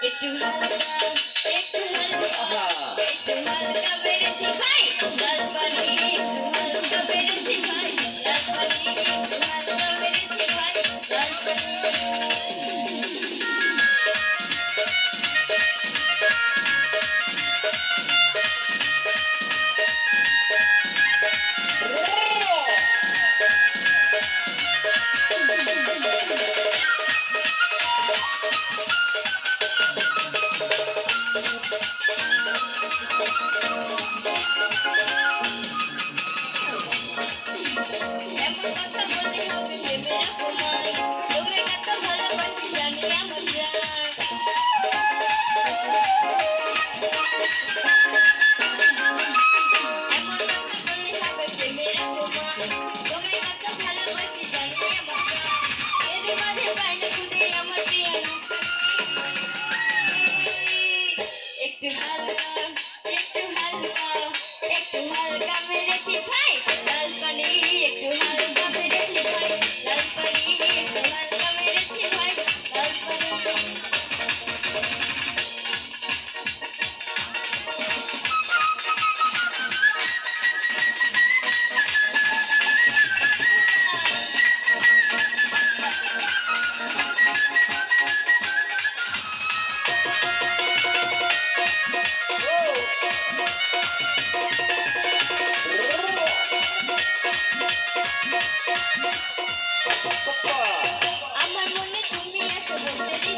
একটু হালকা একটু হালকা একটু হালকা বেড়েছে ভাই লাল পানি একটু হালকা বেড়েছে ভাই লাল পানি একটু হালকা বেড়েছে ভাই লাল পানি এমন কথা বললে হবে ভেবে রাখো মনে তোমার কত ভালোবাসি জানি আমার জান এমন কথা বললে হবে ভেবে রাখো মনে তোমার কত ভালোবাসি জানি আমার জান এর মাঝে বাইরে খুদে আমার পিয়ানো একটু হালকা একটু হালকা একটু হালকা মেরেছি ভাই লাল পানি একটু হালকা মেরেছি ভাই লাল পানি একটু হালকা মেরেছি ভাই লাল পানি আমার মনে তুমি এত বলতে